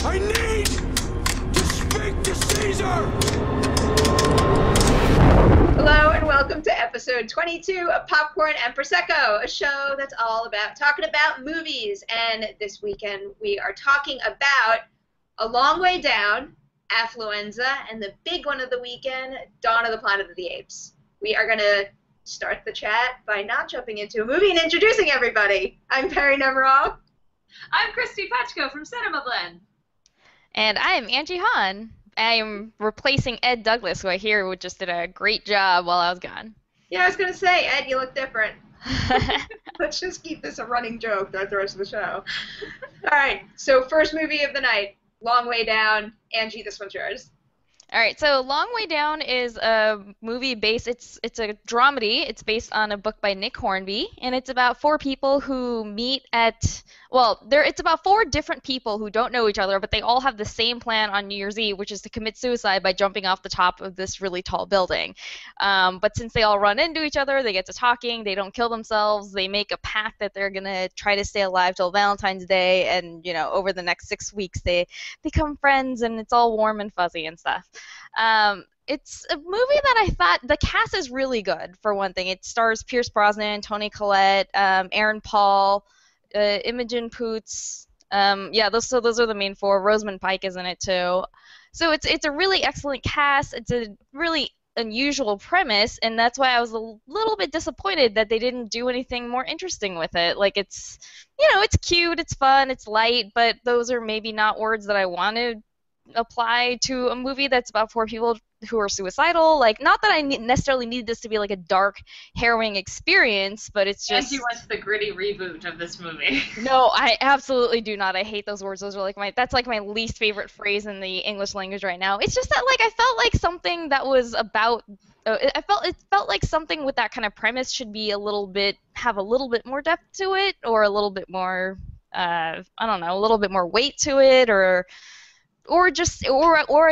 I need to speak to Caesar! Hello and welcome to episode 22 of Popcorn and Prosecco, a show that's all about talking about movies. And this weekend we are talking about A Long Way Down, Affluenza, and the big one of the weekend, Dawn of the Planet of the Apes. We are going to start the chat by not jumping into a movie and introducing everybody. I'm Perri Nemiroff. I'm Kristy Puchko from Cinema Blend. And I'm Angie Hahn. I am replacing Ed Douglas, who I hear just did a great job while I was gone. Yeah, I was going to say, Ed, you look different. Let's just keep this a running joke throughout the rest of the show. All right, so first movie of the night, Long Way Down. Angie, this one's yours. All right, so Long Way Down is a movie based, it's a dramedy. It's based on a book by Nick Hornby, and it's about four people who meet at, it's about four different people who don't know each other, but they all have the same plan on New Year's Eve, which is to commit suicide by jumping off the top of this really tall building. But since they all run into each other, they get to talking, they don't kill themselves, they make a pact that they're going to try to stay alive till Valentine's Day, and, you know, over the next 6 weeks they become friends, and it's all warm and fuzzy and stuff. It's a movie that I thought the cast is really good, for one thing. It stars Pierce Brosnan, Toni Collette, Aaron Paul, Imogen Poots. Those are the main four. Rosamund Pike is in it too. So it's a really excellent cast. It's a really unusual premise, and that's why I was a little bit disappointed that they didn't do anything more interesting with it. Like, it's, you know, it's cute, it's fun, it's light, but those are maybe not words that I want to apply to a movie that's about four people who are suicidal. Like, not that I necessarily need this to be like a dark, harrowing experience, but it's just... Angie wants the gritty reboot of this movie. No, I absolutely do not. I hate those words. Those are like that's like my least favorite phrase in the English language right now. It's just that, like, I felt like something that was about... it felt like something with that kind of premise should be have a little bit more depth to it, or a little bit more, I don't know, a little bit more weight to it, or I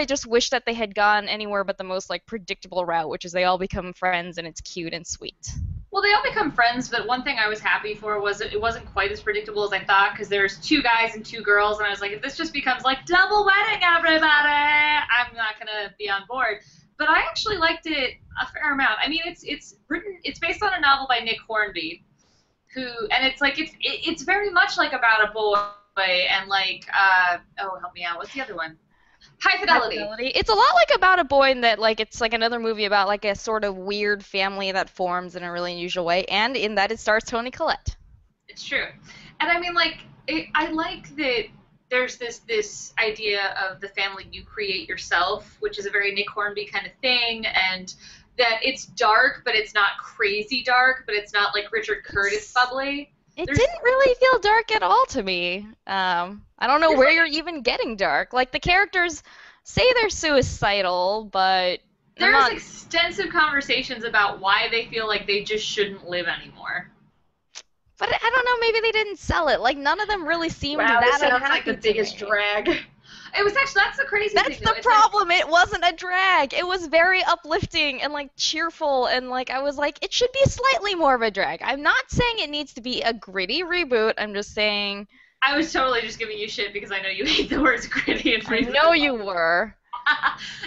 just wish that they had gone anywhere but the most, like, predictable route, which is they all become friends and it's cute and sweet. Well, they all become friends, but one thing I was happy for was it wasn't quite as predictable as I thought, because there's two guys and two girls, and I was like, if this just becomes like double wedding, everybody, I'm not gonna be on board. But I actually liked it a fair amount. I mean, it's based on a novel by Nick Hornby, and it's very much like about a boy. And like, help me out. What's the other one? High Fidelity. It's a lot like About a Boy in that, like, it's like another movie about, like, a sort of weird family that forms in a really unusual way, and in that it stars Toni Collette. It's true. And I mean, like, I like that there's this idea of the family you create yourself, which is a very Nick Hornby kind of thing, and that it's dark, but it's not crazy dark, but it's not like Richard Curtis bubbly. It didn't really feel dark at all to me. I don't know where you're even getting dark. Like, the characters say they're suicidal, but... There's extensive conversations about why they feel like they just shouldn't live anymore. But I don't know, maybe they didn't sell it. Like, none of them really seemed that this sounds unhappy like the biggest drag. It was actually, that's the crazy thing. That's the problem. It wasn't a drag. It was very uplifting and, like, cheerful, and, like, I was like, it should be slightly more of a drag. I'm not saying it needs to be a gritty reboot. I'm just saying... I was totally just giving you shit because I know you hate the words gritty and reboot. I know you were.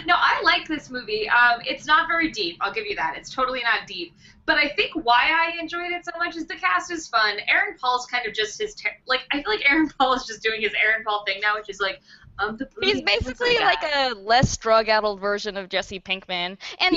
No, I like this movie. It's not very deep. I'll give you that. It's totally not deep. But I think why I enjoyed it so much is the cast is fun. Aaron Paul's kind of just his... I feel like Aaron Paul is just doing his Aaron Paul thing now, which is like... He's basically like a less drug-addled version of Jesse Pinkman. And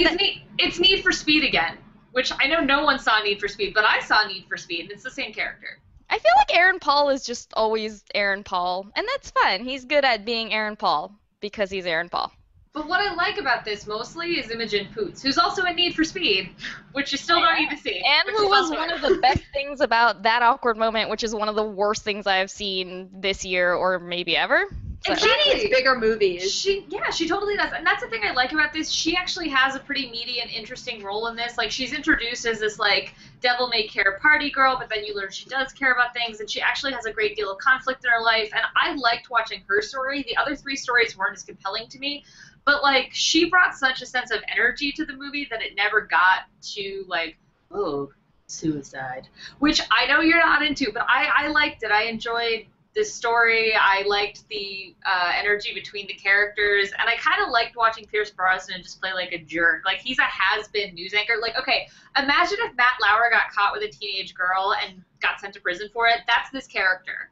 it's Need for Speed again, which I know no one saw Need for Speed, but I saw Need for Speed, and it's the same character. I feel like Aaron Paul is just always Aaron Paul, and that's fun. He's good at being Aaron Paul because he's Aaron Paul. But what I like about this mostly is Imogen Poots, who's also in Need for Speed, which you still don't need to see. And who was one of the best things about That Awkward Moment, which is one of the worst things I've seen this year or maybe ever. And she needs bigger movies. She totally does. And that's the thing I like about this. She actually has a pretty meaty and interesting role in this. Like, she's introduced as this, like, devil-may-care party girl, but then you learn she does care about things, and she actually has a great deal of conflict in her life. And I liked watching her story. The other three stories weren't as compelling to me. But, like, she brought such a sense of energy to the movie that it never got to, like, oh, suicide. Which I know you're not into, but I liked it. I enjoyed the story. I liked the energy between the characters, and I kind of liked watching Pierce Brosnan just play like a jerk. Like, he's a has-been news anchor. Like, okay, imagine if Matt Lauer got caught with a teenage girl and got sent to prison for it. That's this character.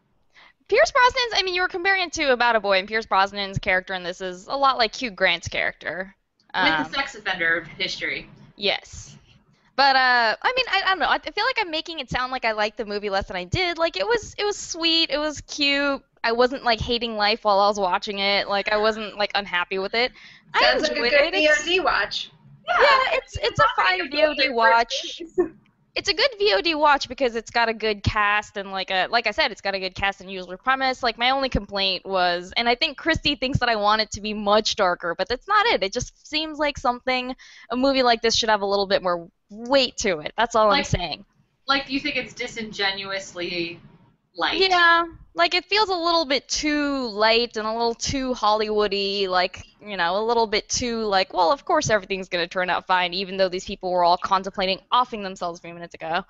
Pierce Brosnan's, I mean, you were comparing it to About a Boy, and Pierce Brosnan's character in this is a lot like Hugh Grant's character. With the sex offender history. Yes. But, I mean, I don't know. I feel like I'm making it sound like I liked the movie less than I did. Like, it was sweet. It was cute. I wasn't, like, hating life while I was watching it. Like, I wasn't, like, unhappy with it. Sounds like a good VOD watch. Yeah, it's a fine VOD watch. It's a good VOD watch because it's got a good cast and like I said, it's got a good cast and usual premise. Like, my only complaint was, and I think Kristy thinks that I want it to be much darker, but that's not it. It just seems like a movie like this should have a little bit more weight to it. That's all I'm saying. Like, do you think it's disingenuously light? Yeah, like, it feels a little bit too light and a little too Hollywoody, like, you know, a little bit too, like, well, of course everything's going to turn out fine, even though these people were all contemplating offing themselves a few minutes ago.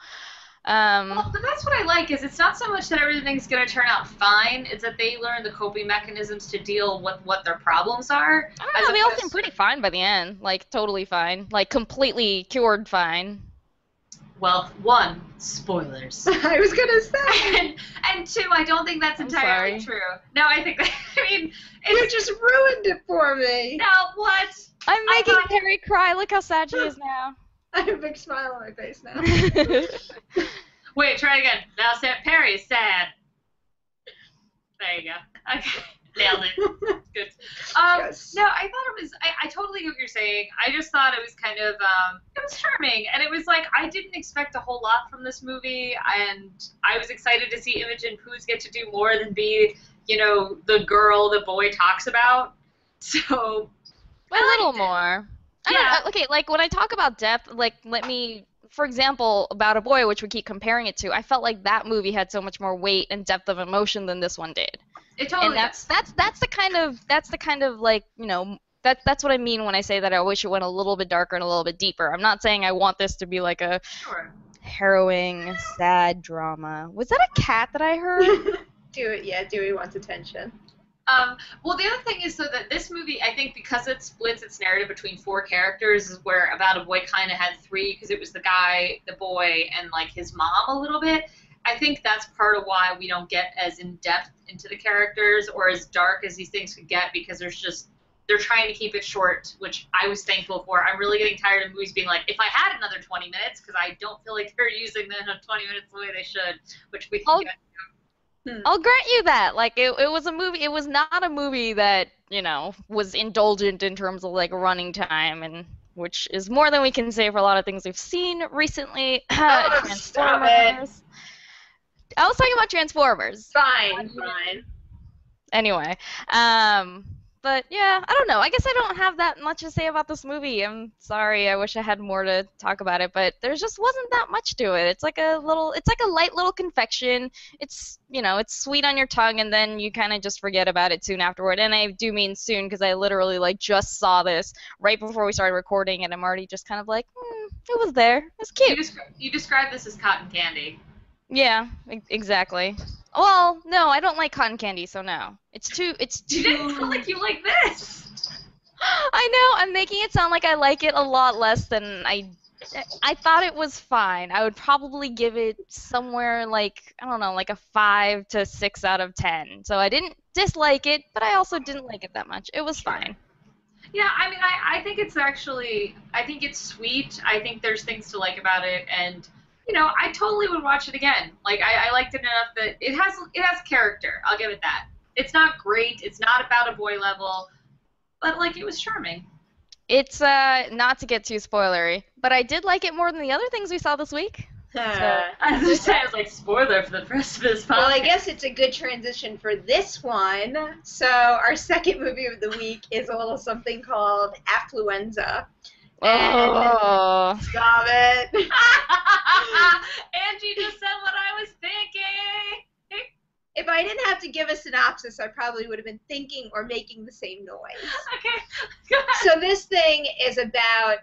Well, but that's what I like, is it's not so much that everything's going to turn out fine, it's that they learn the coping mechanisms to deal with what their problems are. I don't know, they all seem pretty fine by the end. Like, totally fine. Like, completely cured fine. Well, one, spoilers. I was gonna say. And two, I don't think that's entirely true. No, I think that, I mean, you just ruined it for me. No, what? I'm making Perri cry. Look how sad she is now. I have a big smile on my face now. Wait, try it again. Now, Perri is sad. There you go. Okay. Nailed it. Good. Yes. No, I thought it was, I totally get what you're saying. I just thought it was kind of, it was charming. And it was like, I didn't expect a whole lot from this movie. And I was excited to see Imogen Poots get to do more than be, you know, the girl the boy talks about. So. A little more. Yeah. Okay, like, when I talk about depth, like, for example, About a Boy, which we keep comparing it to, I felt like that movie had so much more weight and depth of emotion than this one did. It totally and that's the kind of like, you know, that's what I mean when I say that I wish it went a little bit darker and a little bit deeper. I'm not saying I want this to be like a harrowing, sad drama. Was that a cat that I heard? Dewey wants attention. Well, the other thing is, so that this movie, I think, because it splits its narrative between four characters, is where About a Boy kind of had three, because it was the guy, the boy, and, like, his mom a little bit. I think that's part of why we don't get as in-depth into the characters or as dark as these things could get, because they're trying to keep it short, which I was thankful for. I'm really getting tired of movies being like, if I had another 20 minutes, because I don't feel like they're using the 20 minutes the way they should, which we can get to. I'll grant you that. Like, it was a movie. It was not a movie that, you know, was indulgent in terms of, like, running time, and which is more than we can say for a lot of things we've seen recently. Stop it. I was talking about Transformers. Fine. Anyway, but yeah, I don't know. I guess I don't have that much to say about this movie. I'm sorry. I wish I had more to talk about it, but there just wasn't that much to it. It's like a light little confection. It's, you know, it's sweet on your tongue, and then you kind of just forget about it soon afterward. And I do mean soon, because I literally, like, just saw this right before we started recording, and I'm already just kind of like, it was there. It was cute. You described this as cotton candy. Yeah, exactly. Well, no, I don't like cotton candy, so no. It's too. You didn't feel like you like this. I know. I'm making it sound like I like it a lot less than I thought it was fine. I would probably give it somewhere like, I don't know, like a 5 to 6 out of 10. So I didn't dislike it, but I also didn't like it that much. It was fine. Yeah, I mean, I think it's actually, I think it's sweet. I think there's things to like about it, and you know, I totally would watch it again. Like, I liked it enough that it has character. I'll give it that. It's not great. It's not About a Boy level, but, like, it was charming. It's not to get too spoilery, but I did like it more than the other things we saw this week. I was like, spoiler for the rest of this podcast. Well, I guess it's a good transition for this one. So our second movie of the week is a little something called Affluenza. Oh. Stop it. Angie just said what I was thinking. If I didn't have to give a synopsis, I probably would have been thinking or making the same noise. Okay, go ahead. So this thing is about,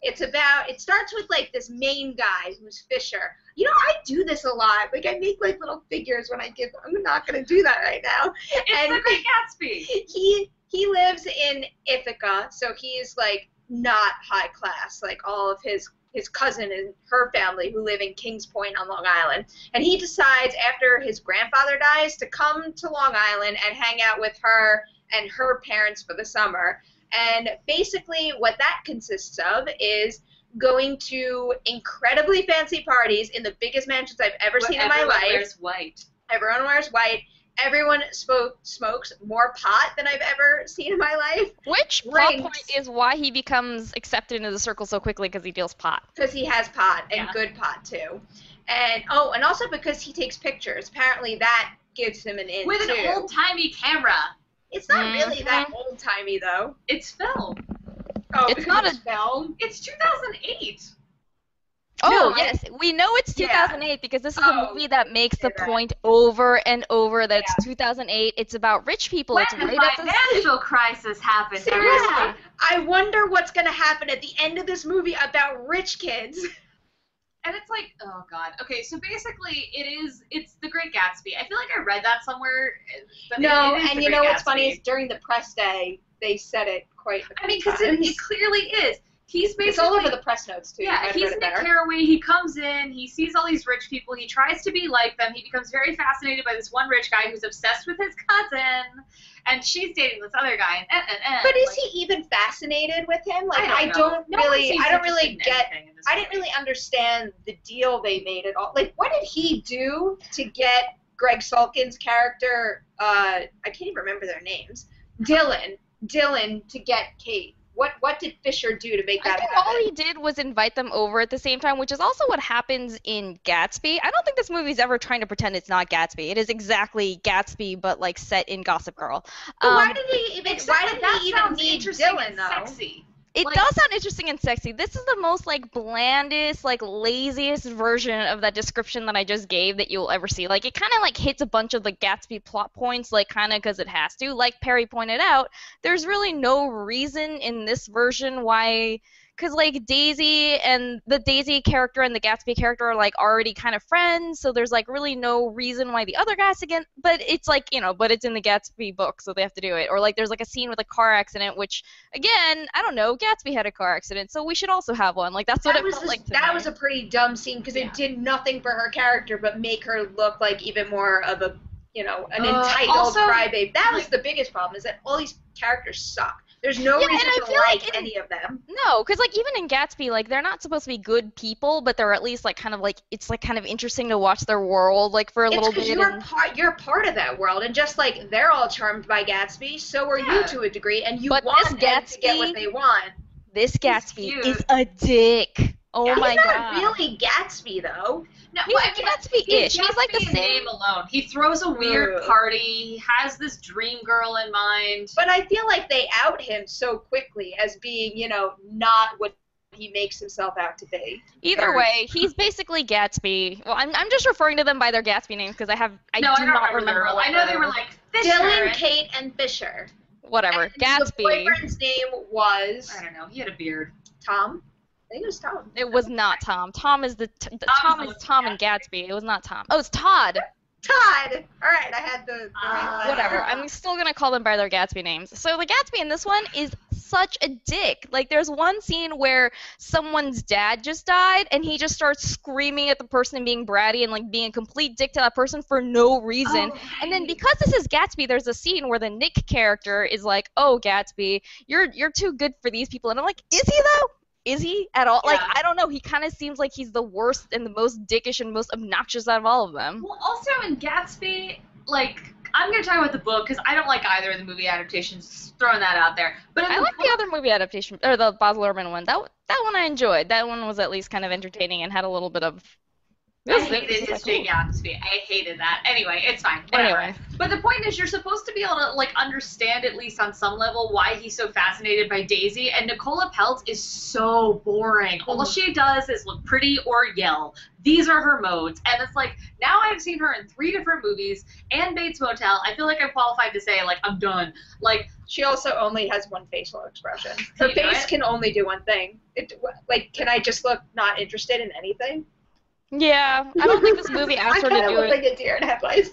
it starts with, like, this main guy who's Fisher. You know, I do this a lot. Like, I make, like, little figures when I give them. I'm not going to do that right now. It's the Great Gatsby. He lives in Ithaca, so he's, like, not high class. Like, all of his cousin and her family who live in Kings Point on Long Island. And he decides, after his grandfather dies, to come to Long Island and hang out with her and her parents for the summer. And basically what that consists of is going to incredibly fancy parties in the biggest mansions I've ever seen in my life. Everyone wears white. Everyone wears white. Everyone smokes more pot than I've ever seen in my life. Which plot point is why he becomes accepted into the circle so quickly, because he deals pot. Because he has pot, and good pot, too. And also because he takes pictures. Apparently that gives him an in, with too. an old-timey camera. It's not really that old-timey, though. It's film. Oh, it's not a film? It's 2008. Oh, No, yes. We know it's 2008 because this is a movie that makes the point over and over that it's 2008. It's about rich people. When it's the right at the financial crisis happened. Seriously, I wonder what's going to happen at the end of this movie about rich kids. And it's like, oh god. Okay, so basically it's the Great Gatsby. I feel like I read that somewhere. But No, it is and the you Great know what's Gatsby. funny is during the press day, they said it quite a I mean, few because it times. clearly is. He's basically It's all over the press notes, too. Yeah, he's Nick Carraway. He comes in, he sees all these rich people, he tries to be like them, he becomes very fascinated by this one rich guy who's obsessed with his cousin, and she's dating this other guy. But is he even fascinated with him? Like, I don't really understand the deal they made at all. Like, what did he do to get Greg Sulkin's character? I can't even remember their names. Dylan to get Kate. What did Fisher do to make that think happen? all he did was invite them over at the same time, which is also what happens in Gatsby. I don't think this movie's ever trying to pretend it's not Gatsby. It is exactly Gatsby, but like set in Gossip Girl. But why did he even need Dylan though? Sexy. It does sound interesting and sexy. This is the most like blandest, like laziest version of that description that I just gave that you'll ever see. Like it kind of like hits a bunch of the Gatsby plot points, like kind of because it has to. Like Perri pointed out, there's really no reason in this version why. Because, like, Daisy and the Daisy character and the Gatsby character are, like, already kind of friends, so there's, like, really no reason why the other guy's again. But it's, like, you know, but it's in the Gatsby book, so they have to do it. Or, like, there's, like, a scene with a car accident, which, again, I don't know, Gatsby had a car accident, so we should also have one. Like, that's what it felt like to me. That was a pretty dumb scene, because it did nothing for her character but make her look like even more of a, you know, an entitled crybaby. That was the biggest problem, is that all these characters suck. There's no reason to like any of them. No, because, like, even in Gatsby, like, they're not supposed to be good people, but they're at least, like, kind of, like, it's, like, kind of interesting to watch their world, like, for a little bit. You're part of that world, and just like they're all charmed by Gatsby, so are you to a degree, and you want them to get what they want. This Gatsby is a dick. Oh my god. He's not really Gatsby, though. No, he's Gatsby-ish. He's like the same name alone. He throws a weird party. He has this dream girl in mind. But I feel like they out him so quickly as being, you know, not what he makes himself out to be. Either way, he's basically Gatsby. Well, I'm just referring to them by their Gatsby names because I do not remember. I know they were like Fisher. Dylan, Kate, and Fisher. Whatever. And Gatsby. The boyfriend's name was. I don't know. He had a beard. Tom. I think it was Tom. It was not Tom. Tom is Tom is Tom and Gatsby. It was not Tom. Oh, it's Todd. Todd. All right, I had the whatever. I'm still gonna call them by their Gatsby names. So the Gatsby in this one is such a dick. Like there's one scene where someone's dad just died, and he just starts screaming at the person and being bratty and like being a complete dick to that person for no reason. And then because this is Gatsby, there's a scene where the Nick character is like, "Oh, Gatsby, you're too good for these people," and I'm like, "Is he though? Is he at all?" Yeah. Like, I don't know. He kind of seems like he's the worst and the most dickish and most obnoxious out of all of them. Well, also in Gatsby, like, I'm going to talk about the book because I don't like either of the movie adaptations. Just throwing that out there. But I like the other movie adaptation, or the Baz Luhrmann one. That one I enjoyed. That one was at least kind of entertaining and had a little bit of... I hated his Jay Gatsby. I hated that. Anyway, it's fine. Whatever. Anyway. But the point is, you're supposed to be able to, like, understand at least on some level why he's so fascinated by Daisy. And Nicola Peltz is so boring. All she does is look pretty or yell. These are her modes. And it's like, now I've seen her in 3 different movies and Bates Motel. I feel like I'm qualified to say, like, I'm done. Like, she also only has one facial expression. Her face can only do one thing. Like, can I just look not interested in anything? Yeah, I don't think this movie asked her to I do look it. like a deer in headlights.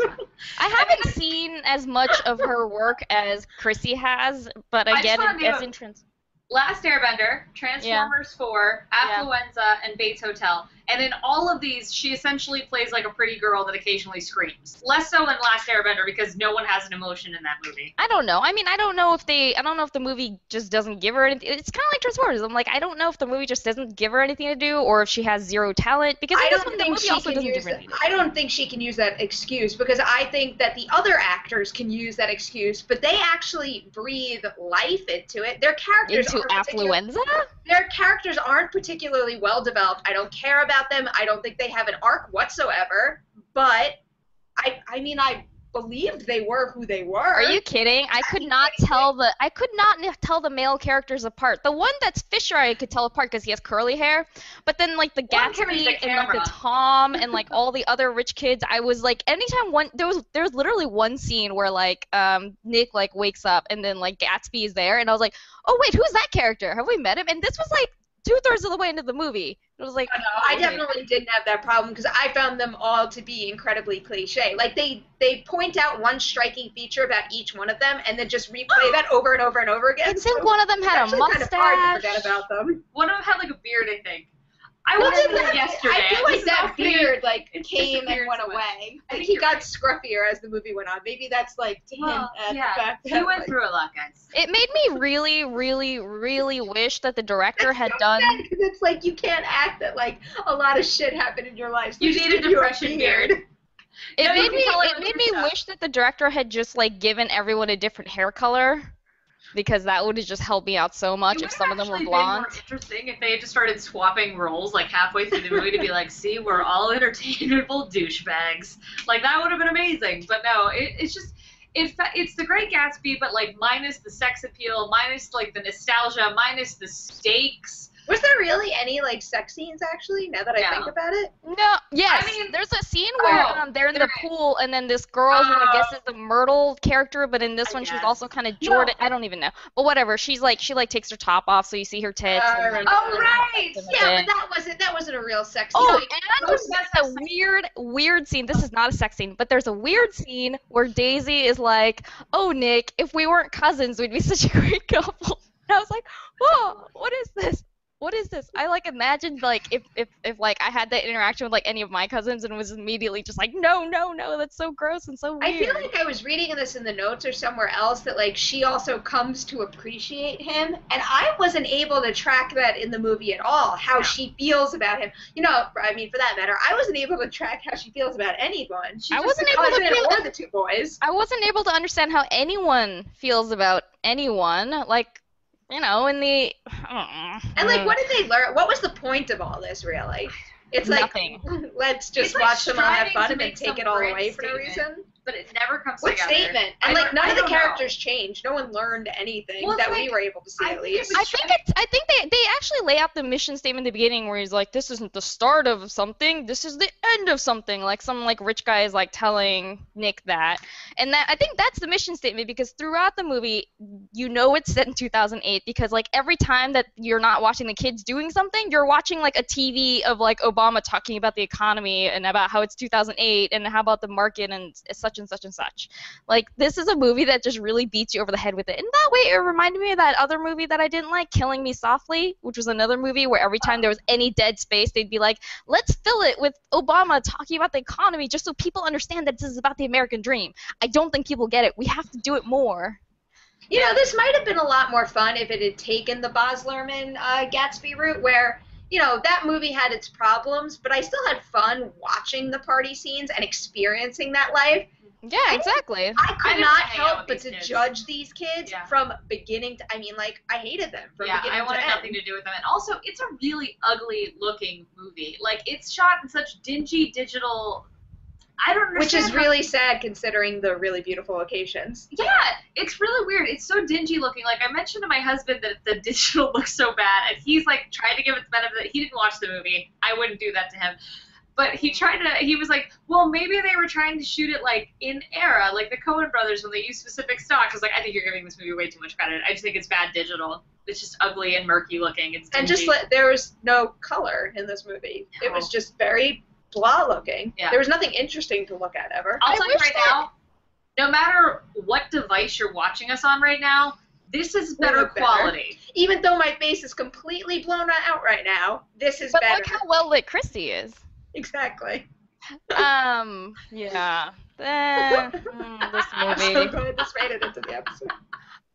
I haven't seen as much of her work as Chrissy has, but I I just get wanna it name as a- entrance. Last Airbender, Transformers 4, Yeah. Affluenza, and Bates Hotel. And in all of these, she essentially plays like a pretty girl that occasionally screams. Less so in Last Airbender because no one has an emotion in that movie. I don't know. I mean, I don't know if the movie just doesn't give her anything. It's kind of like Transformers. I'm like, I don't know if the movie just doesn't give her anything to do, or if she has zero talent. Because in I this don't one, the think movie she also can doesn't use give her anything. I don't think she can use that excuse because I think that the other actors can use that excuse, but they actually breathe life into it. Their characters Into Affluenza? Their characters aren't particularly well developed. I don't care about them. I don't think they have an arc whatsoever. But I mean, I believed they were who they were. Are you kidding? I could not tell the male characters apart. The one that's Fisher I could tell apart because he has curly hair, but then like the One carries the Gatsby and like the camera. Tom and like all the other rich kids, I was like anytime there was literally one scene where like Nick like wakes up and then like Gatsby is there and I was like, oh wait, who's that character? Have we met him? And this was like 2/3 of the way into the movie. It was like, I definitely didn't have that problem because I found them all to be incredibly cliche. Like they point out one striking feature about each one of them and then just replay that over and over and over again. I think one of them had a It's actually kind of hard to mustache. forget about them. One of them had like a beard, I think. I Well, watched didn't it that- yesterday. I feel This like is that not kidding. beard like It's came and disappeared went so much. away. I Like think he you're got right. scruffier as the movie went on. Maybe that's like to hint Well, at yeah, the fact that he went like, through a lot, guys. It made me really, really, really wish that the director had done. because it's like you can't act that like a lot of shit happened in your life. So You just need a give depression beard. It No, you made can me. tell it It with made your me stuff. wish that the director had just like given everyone a different hair color, because that would have just helped me out so much It if would some have of them were actually been blonde. more interesting if they had just started swapping roles like halfway through the movie to be like, see, we're all interchangeable douchebags. Like that would have been amazing. But no, it's just it's the Great Gatsby, but like minus the sex appeal, minus like the nostalgia, minus the stakes. Was there really any like sex scenes actually? Now that I No. think about it, No, yes. I mean- there's a scene where they're in the there pool, and then this girl who I guess Oh. is the Myrtle character, but in this I one she's guess. also kind of Jordan. I don't even know, but whatever. She takes her top off, so you see her tits. I and, like, remember Oh right. yeah, but that wasn't a real sex scene. Oh, Like, and there's a weird scene. This is not a sex scene, but there's a weird scene where Daisy is like, "Oh, Nick, if we weren't cousins, we'd be such a great couple." And I was like, "Whoa, what is this? What is this?" I like imagined like if like I had that interaction with like any of my cousins and was immediately just like, "No, that's so gross and so weird." I feel like I was reading this in the notes or somewhere else that like she also comes to appreciate him, and I wasn't able to track that in the movie at all. How she feels about him. You know, I mean, for that matter, I wasn't able to track how she feels about anyone. I wasn't able to cousin feel- or the two boys. I wasn't able to understand how anyone feels about anyone. Like, you know, in the And like, what did they learn? What was the point of all this, really? It's like, Nothing. let's just It's like watch them all have striving fun to and then make take some it all grand away for no statement. reason. But it never comes What together. statement? I And like, don't- none I of the don't know. characters changed. No one learned anything Well, that it's we like- were able to see I at think it least. was I think they actually lay out the mission statement at the beginning where he's like, "This isn't the start of something. This is the end of something." Like some like rich guy is like telling Nick that, and that I think that's the mission statement because throughout the movie, you know it's set in 2008 because like every time that you're not watching the kids doing something, you're watching like a TV of like Obama talking about the economy and about how it's 2008 and how about the market and such and such and such. Like this is a movie that just really beats you over the head with it. In that way, it reminded me of that other movie that I didn't like, Killing Me Softly, which was another movie where every time there was any dead space, they'd be like, "Let's fill it with Obama talking about the economy just so people understand that this is about the American dream." I don't think people get it. We have to do it more. You know, this might have been a lot more fun if it had taken the Baz Luhrmann Gatsby route, where, you know, that movie had its problems, but I still had fun watching the party scenes and experiencing that life. Yeah, exactly. I I could didn't not hang out help with but these to kids. judge these kids Yeah. from beginning to, I mean, like, I hated them from Yeah, beginning I wanted to end. nothing to do with them. And also, it's a really ugly looking movie. Like, it's shot in such dingy digital. I don't understand. Which is how- really sad considering the really beautiful locations. Yeah, it's really weird. It's so dingy looking. Like, I mentioned to my husband that the digital looks so bad, and he's like trying to give it the benefit. He didn't watch the movie. I wouldn't do that to him. But he was like, well, maybe they were trying to shoot it like in era, like the Coen brothers when they use specific stock. I was like, I think you're giving this movie way too much credit. I just think it's bad digital. It's just ugly and murky looking. It's dingy. And just there was no color in this movie. It was just very blah looking. Yeah. There was nothing interesting to look at ever. I'll tell you right now, no matter what device you're watching us on right now, this is better quality. Even though my face is completely blown out right now, this is better. But look how well lit Kristy is. Exactly. Yeah. This I'm movie. so glad this made it into the episode.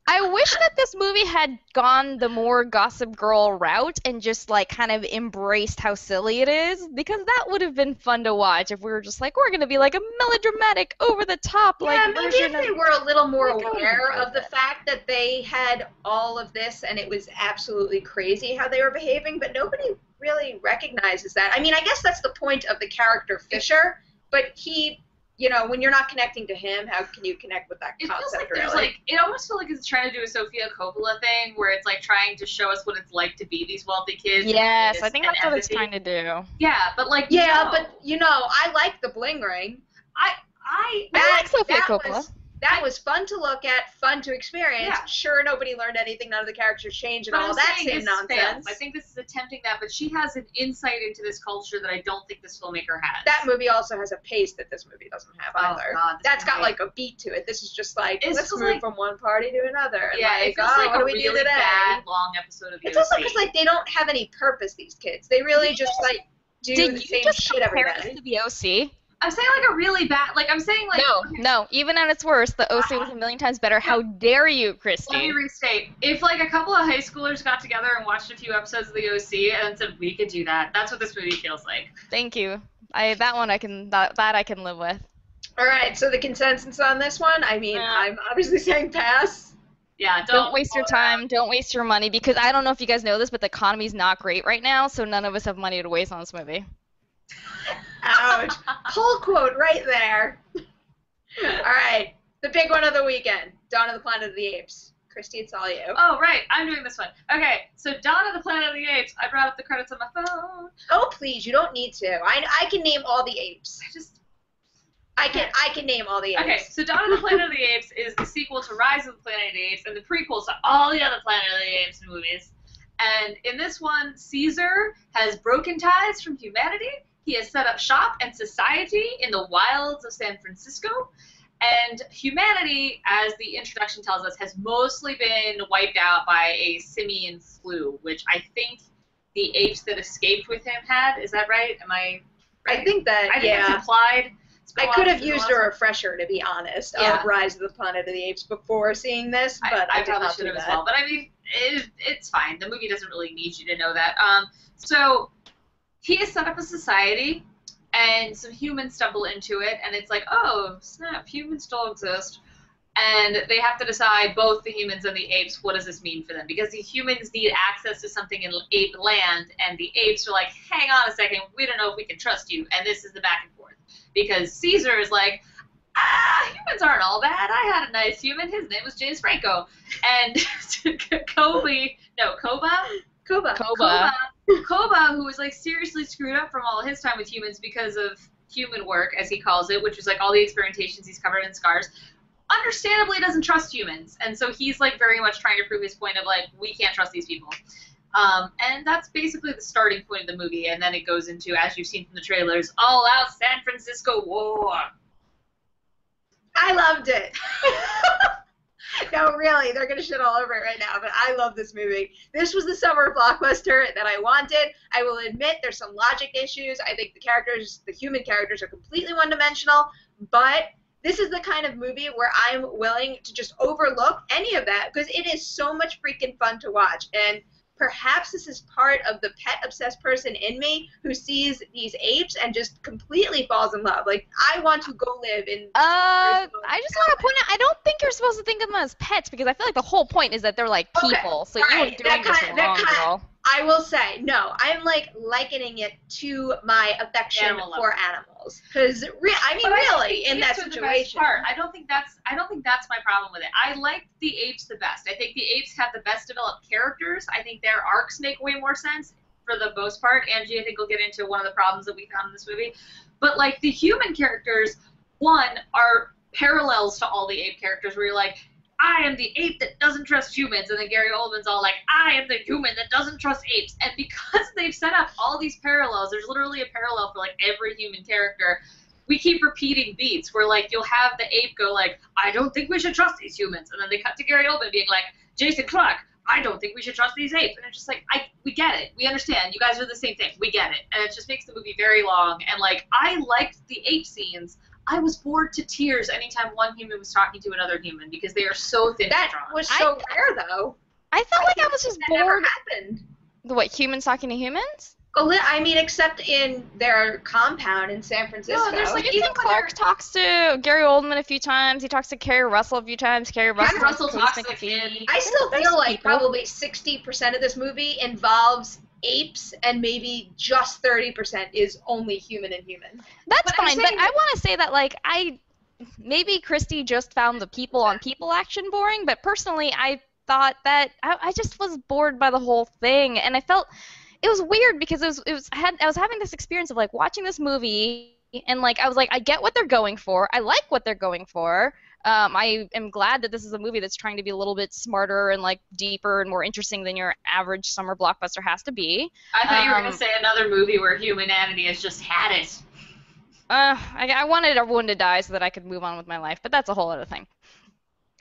I wish that this movie had gone the more Gossip Girl route and just like kind of embraced how silly it is, because that would have been fun to watch if we were just like, we're gonna be like a melodramatic, over the top like maybe version if they of... were a little more Like, I aware wouldn't of the fact that they had all of this and it was absolutely crazy how they were behaving, but nobody really recognizes that. I mean, I guess that's the point of the character Fisher, but he, you know, when you're not connecting to him, how can you connect with that It feels concept, like there's really? like, it almost feels like it's trying to do a Sofia Coppola thing where it's like trying to show us what it's like to be these wealthy kids. Yes, I think and that's what it's empathy. trying to do. Yeah, but like, Yeah, no. but, you know, I like the bling ring. I I like Sofia Coppola. That was fun to look at, fun to experience. Yeah. Sure, nobody learned anything, none of the characters changed, and But all I'm that saying same this nonsense. fails. I think this is attempting that, but she has an insight into this culture that I don't think this filmmaker has. That movie also has a pace that this movie doesn't have Oh, either. God, this That's got movie- like a beat to it. This is just like, It let's feels move like- from one party to another. And Yeah, like, it feels oh, like what a do we really do today? bad, long episode of the It's also OC. because like they don't have any purpose. These kids, they really just like do Did the you same just shit every compare day. this to the OC? I'm saying like a really bad, like I'm saying like... No, even at its worst, the OC was a million times better. How dare you, Let me Kristy? restate. If like a couple of high schoolers got together and watched a few episodes of the OC and said we could do that, that's what this movie feels like. Thank you. That one I can live with. All right, so the consensus on this one, I mean, Yeah. I'm obviously saying pass. Yeah, Don't waste your time. Don't waste your money, because I don't know if you guys know this, but the economy's not great right now, so none of us have money to waste on this movie. Ouch. Pull quote right there. All right, the big one of the weekend, Dawn of the Planet of the Apes. Kristy, it's all you. Oh, right. I'm doing this one. Okay, so Dawn of the Planet of the Apes. I brought up the credits on my phone. Oh, please, you don't need to. I can name all the apes. I can name all the apes. Okay, so Dawn of the Planet of the Apes is the sequel to Rise of the Planet of the Apes and the prequel to all the other Planet of the Apes movies. And in this one, Caesar has broken ties from humanity. He has set up shop and society in the wilds of San Francisco. And humanity, as the introduction tells us, has mostly been wiped out by a simian flu, which I think the apes that escaped with him had. Is that right? Am I right? I think that, I think yeah. it's implied. I could have used a refresher, to be honest, Yeah. of Rise of the Planet of the Apes before seeing this, but I did probably not should do have as that. well. But I mean, it's fine. The movie doesn't really need you to know that. So he has set up a society, and some humans stumble into it, and it's like, oh, snap, humans still exist. And they have to decide, both the humans and the apes, what does this mean for them? Because the humans need access to something in ape land, and the apes are like, hang on a second, we don't know if we can trust you. And this is the back and forth. Because Caesar is like, humans aren't all bad. I had a nice human. His name was James Franco. And Koba, who was like seriously screwed up from all his time with humans because of human work, as he calls it, which was like all the experimentations he's covered in Scars, understandably doesn't trust humans. And so he's like very much trying to prove his point of like, we can't trust these people. And that's basically the starting point of the movie. And then it goes into, as you've seen from the trailers, all out San Francisco war. I loved it. No, really, they're going to shit all over it right now, but I love this movie. This was the summer blockbuster that I wanted. I will admit there's some logic issues. I think the human characters are completely one-dimensional, but this is the kind of movie where I'm willing to just overlook any of that because it is so much freaking fun to watch. And perhaps this is part of the pet-obsessed person in me who sees these apes and just completely falls in love. Like, I want to go live in... I just want to point out, I don't think you're supposed to think of them as pets, because I feel like the whole point is that they're like people, Okay, so you alright, were doing this wrong, girl. I will say, no, I'm like likening it to my affection for animals. Because, really, in that situation. I don't think that's my problem with it. I like the apes the best. I think the apes have the best developed characters. I think their arcs make way more sense for the most part. Angie, I think, will get into one of the problems that we found in this movie. But, like, the human characters, one, are parallels to all the ape characters where you're like, I am the ape that doesn't trust humans, and then Gary Oldman's all like, I am the human that doesn't trust apes. And because they've set up all these parallels, there's literally a parallel for like every human character. We keep repeating beats where like you'll have the ape go like, I don't think we should trust these humans, and then they cut to Gary Oldman being like, Jason Clarke, I don't think we should trust these apes. And it's just like, we get it. We understand. You guys are the same thing. We get it. And it just makes the movie very long. And like, I liked the ape scenes. I was bored to tears anytime one human was talking to another human because they are so thin and strong. That was so rare, though. I felt like I was just that never bored. happened. What, humans talking to humans? I mean, except in their compound in San Francisco. No, there's like Jason Clarke talks to Gary Oldman a few times. He talks to Carrie Russell a few times. Carrie Russell talks to the kid. I still feel like probably 60% of this movie involves apes, and maybe just 30% is only human and human. That's fine, but I want to say that, like, maybe Kristy just found the people-on-people action boring, but personally, I thought that I just was bored by the whole thing, and I felt it was weird because I was having this experience of like watching this movie, and like I was like, I get what they're going for, I like what they're going for. I am glad that this is a movie that's trying to be a little bit smarter and like deeper and more interesting than your average summer blockbuster has to be. I thought you were going to say another movie where humanity has just had it. I wanted everyone to die so that I could move on with my life, but that's a whole other thing.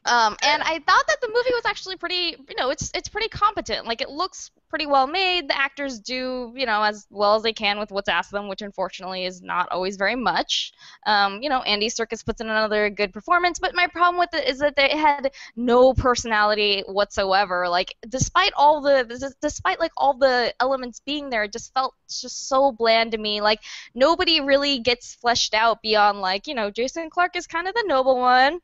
And I thought that the movie was actually pretty, it's pretty competent. Like, it looks pretty well made. The actors do, as well as they can with what's asked of them, which unfortunately is not always very much. Andy Serkis puts in another good performance, but my problem with it is that they had no personality whatsoever. Like, despite all the elements being there, it just felt just so bland to me. Like, nobody really gets fleshed out beyond, like, Jason Clarke is kind of the noble one.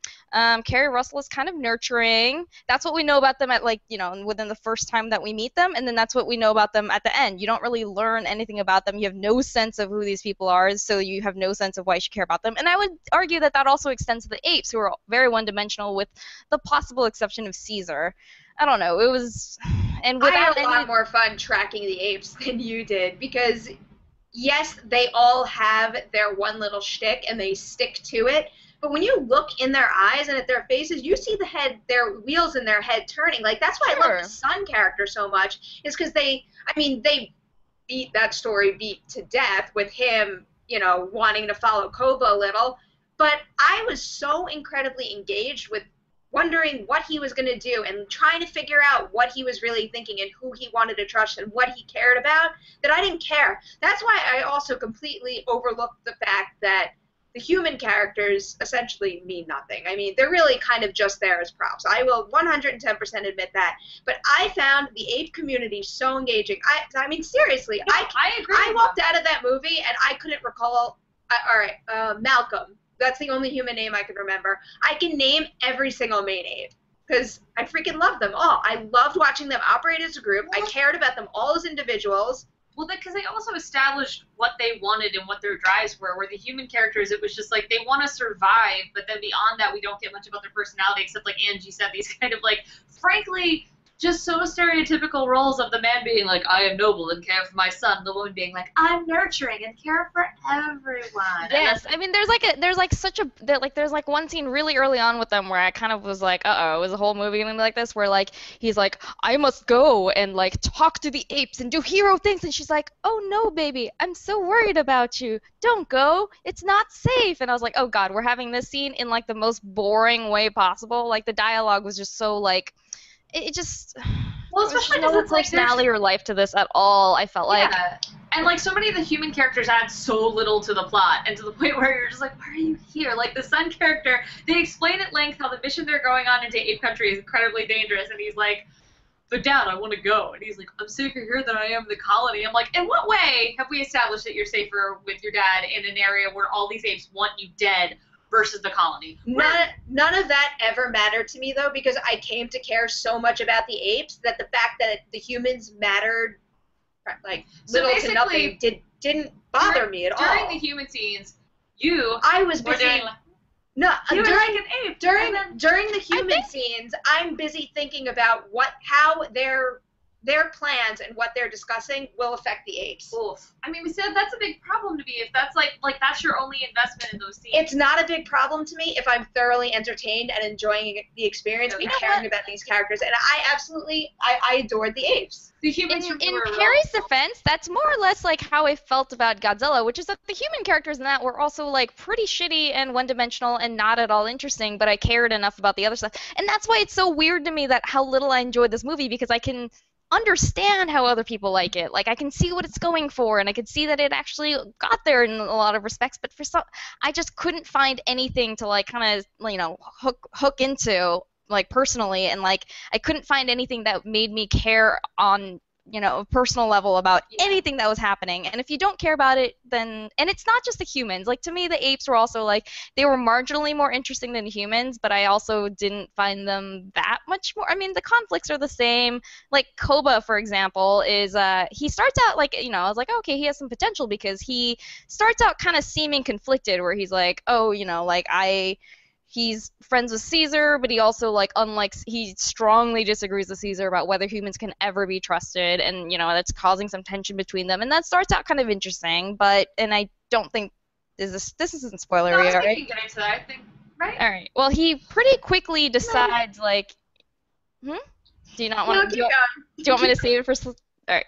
Carrie Russell is kind of nurturing. That's what we know about them at, like, within the first time that we meet them, and then that's what we know about them at the end. You don't really learn anything about them. You have no sense of who these people are, so you have no sense of why you should care about them. And I would argue that also extends to the apes, who are very one-dimensional, with the possible exception of Caesar. I don't know. It was, and without I had a lot more fun tracking the apes than you did, because yes, they all have their one little shtick and they stick to it. But when you look in their eyes and at their faces, you see their wheels in their head turning. Like, that's why I love the son character so much, is because they beat that story to death with him, wanting to follow Kobo a little. But I was so incredibly engaged with wondering what he was going to do and trying to figure out what he was really thinking and who he wanted to trust and what he cared about, that I didn't care. That's why I also completely overlooked the fact that the human characters essentially mean nothing. I mean, they're really kind of just there as props. I will 110% admit that. But I found the ape community so engaging. I mean, seriously, no, I agree. I walked out of that movie and I couldn't recall. All right, Malcolm. That's the only human name I can remember. I can name every single main ape because I freaking love them all. I loved watching them operate as a group. I cared about them all as individuals. Well, because they also established what they wanted and what their drives were, where the human characters, it was just like they want to survive, but then beyond that, we don't get much about their personality, except, like Angie said, these kind of, like, frankly, just so stereotypical roles of the man being like, I am noble and care for my son, the woman being like, I'm nurturing and care for everyone. Yes, I mean, there's one scene really early on with them where I kind of was like, uh-oh, is the whole movie gonna be like this? Where, like, he's like, I must go and, like, talk to the apes and do hero things, and she's like, oh no, baby, I'm so worried about you. Don't go. It's not safe. And I was like, oh god, we're having this scene in, like, the most boring way possible. Like, the dialogue was just so, like, it just, well, especially no personality or life to this at all. I felt like, and like so many of the human characters add so little to the plot, and to the point where you're just like, why are you here? Like the son character, they explain at length how the mission they're going on into Ape Country is incredibly dangerous, and he's like, but Dad, I want to go, and he's like, I'm safer here than I am in the colony. I'm like, in what way have we established that you're safer with your dad in an area where all these apes want you dead? Versus the colony. None of that ever mattered to me, though, because I came to care so much about the apes that the fact that the humans mattered, like, little to nothing, didn't bother me at all. During the human scenes, I was busy. During an ape. During the human scenes, I'm busy thinking about how their their plans and what they're discussing will affect the apes. Oof. I mean, we said that's a big problem to me if that's like that's your only investment in those scenes. It's not a big problem to me if I'm thoroughly entertained and enjoying the experience and caring about these characters. And I adored the apes. The humans in Perri's defense, that's more or less like how I felt about Godzilla, which is that the human characters in that were also like pretty shitty and one-dimensional and not at all interesting, but I cared enough about the other stuff. And that's why it's so weird to me that how little I enjoyed this movie, because I can understand how other people like it. Like, I can see what it's going for, and I could see that it actually got there in a lot of respects, but for some, I just couldn't find anything to like kind of, hook into, like, personally, and like I couldn't find anything that made me care on a personal level about anything that was happening. And if you don't care about it, then, and it's not just the humans, like, to me the apes were also like, they were marginally more interesting than humans, but I also didn't find them that much more. I mean, the conflicts are the same. Like Koba, for example, is he starts out like, I was like, okay, he has some potential, because he starts out kind of seeming conflicted, where he's like, oh, he's friends with Caesar, but he also, like, he strongly disagrees with Caesar about whether humans can ever be trusted, and, that's causing some tension between them, and that starts out kind of interesting, and I don't think, this isn't spoilery, no, right? We can get into that, I think, right? All right, well, he pretty quickly decides, like, do you not want to, do you want me to save it for, all right,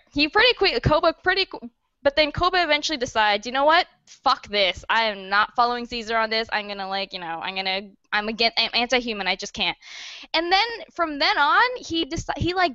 but then Koba eventually decides, you know what? Fuck this. I am not following Caesar on this. I'm gonna I'm anti-human. I just can't. And then from then on, he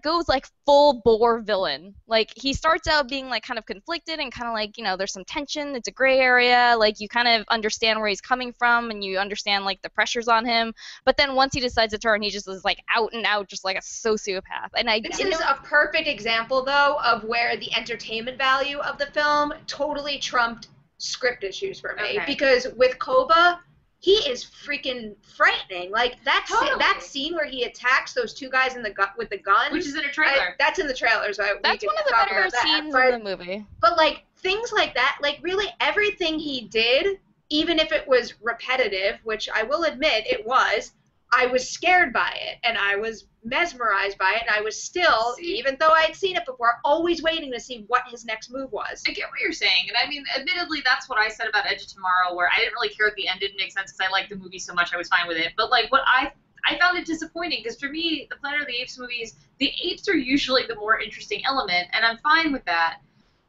goes like full bore villain. Like, he starts out being like kind of conflicted and kind of like, there's some tension. It's a gray area. Like, you kind of understand where he's coming from, and you understand like the pressures on him. But then once he decides to turn, he just is like out and out, just like a sociopath. And this is a perfect example, though, of where the entertainment value of the film totally trumped script issues for me. Okay. Because with Koba, he is freaking frightening. Like, that scene where he attacks those two guys with the guns, which is in a trailer. That's in the trailer, so that's one of the better scenes in the movie. But like things like that, like really everything he did, even if it was repetitive, which I will admit it was, I was scared by it, and I was mesmerized by it, and I was still, even though I'd seen it before, always waiting to see what his next move was. I get what you're saying, and I mean, admittedly, that's what I said about Edge of Tomorrow, where I didn't really care at the end. Didn't make sense because I liked the movie so much, I was fine with it. But like, what I found it disappointing, because for me, the Planet of the Apes movies, the apes are usually the more interesting element, and I'm fine with that.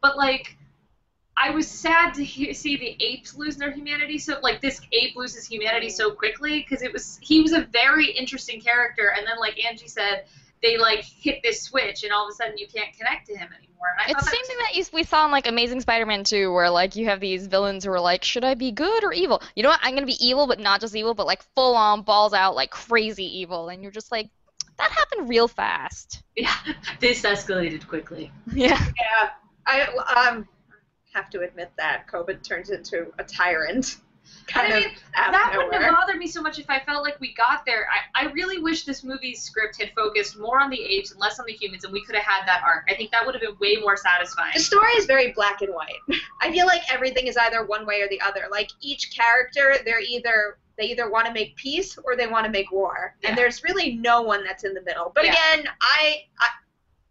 But like, I was sad to see the apes lose their humanity. So, like, this ape loses humanity so quickly, because he was a very interesting character, and then, like Angie said, they like hit this switch, and all of a sudden you can't connect to him anymore. And it's the same thing that we saw in like Amazing Spider-Man 2, where like you have these villains who are like, should I be good or evil? You know what? I'm gonna be evil, but not just evil, but like full on balls out, like crazy evil, and you're just like, that happened real fast. Yeah, this escalated quickly. Yeah. Yeah. I have to admit that Koba turns into a tyrant. That wouldn't have bothered me so much if I felt like we got there. I really wish this movie's script had focused more on the apes and less on the humans, and we could have had that arc. I think that would have been way more satisfying. The story is very black and white. I feel like everything is either one way or the other. Like, each character, they either want to make peace or they want to make war. Yeah. And there's really no one that's in the middle. But again, I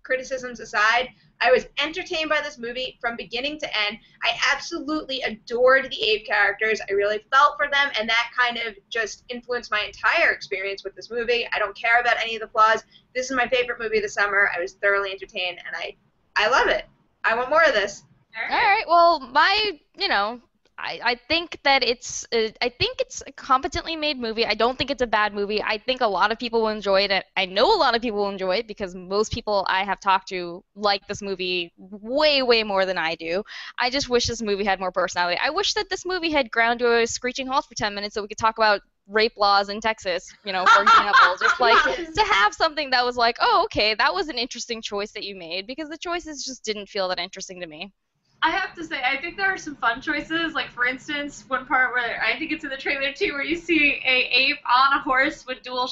criticisms aside, I was entertained by this movie from beginning to end. I absolutely adored the ape characters. I really felt for them, and that kind of just influenced my entire experience with this movie. I don't care about any of the flaws. This is my favorite movie of the summer. I was thoroughly entertained, and I love it. I want more of this. All right. Well, I think that it's a competently made movie. I don't think it's a bad movie. I think a lot of people will enjoy it. I know a lot of people will enjoy it because most people I have talked to like this movie way, way more than I do. I just wish this movie had more personality. I wish that this movie had ground to a screeching halt for 10 minutes so we could talk about rape laws in Texas, for example. Just like to have something that was like, oh, okay, that was an interesting choice that you made, because the choices just didn't feel that interesting to me. I have to say, I think there are some fun choices. Like, for instance, one part where I think it's in the trailer too, where you see a ape on a horse with dual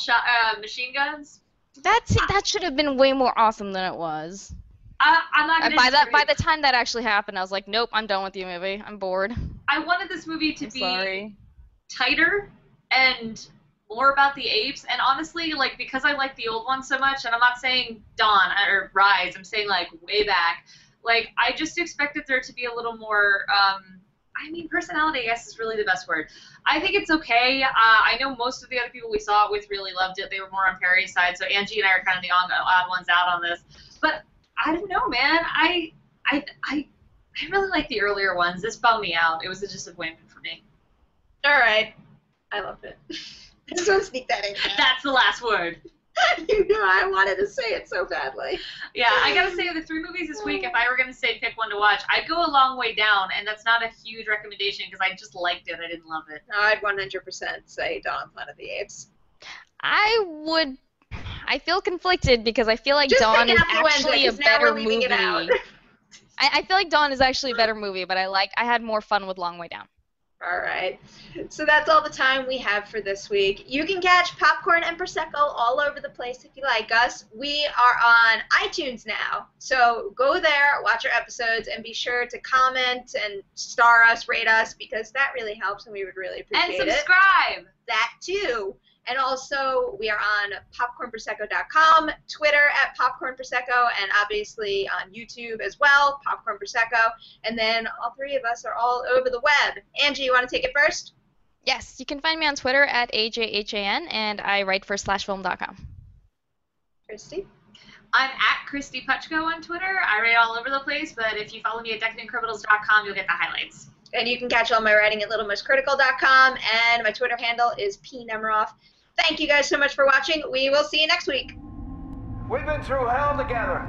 machine guns. That should have been way more awesome than it was. I'm not gonna by the time that actually happened, I was like, nope, I'm done with you, movie. I'm bored. I wanted this movie to be tighter and more about the Apes, and honestly, like, because I like the old one so much, and I'm not saying Dawn or Rise, I'm saying, like, way back, like, I just expected there to be a little more, I mean, personality, I guess, is really the best word. I think it's okay. I know most of the other people we saw it with really loved it. They were more on Perri's side, so Angie and I are kind of the odd ones out on this. But I don't know, man. I really like the earlier ones. This bummed me out. It was a disappointment for me. All right. I loved it. I just want to sneak that in. That's the last word. You know, I wanted to say it so badly. Yeah, I gotta say, the 3 movies this week, if I were gonna say pick one to watch, I'd go A Long Way Down, and that's not a huge recommendation because I just liked it. I didn't love it. I'd 100% say Dawn, Planet of the Apes. I feel conflicted because I feel like Just Dawn pick is Affluenza, actually a 'cause now we're better leaving movie. it out. I feel like Dawn is actually a better movie, but I had more fun with Long Way Down. All right. So that's all the time we have for this week. You can catch Popcorn and Prosecco all over the place if you like us. We are on iTunes now. So go there, watch our episodes, and be sure to comment and star us, rate us, because that really helps and we would really appreciate it. And subscribe! That too. And also, we are on popcornprosecco.com, Twitter at popcornprosecco, and obviously on YouTube as well, Popcorn Prosecco. And then all 3 of us are all over the web. Angie, you want to take it first? Yes, you can find me on Twitter at AJHAN, and I write for slashfilm.com. Kristy? I'm at Kristy Puchko on Twitter. I write all over the place, but if you follow me at decadentcriminals.com, you'll get the highlights. And you can catch all my writing at littlemostcritical.com, and my Twitter handle is Nemiroff. Thank you guys so much for watching. We will see you next week. We've been through hell together.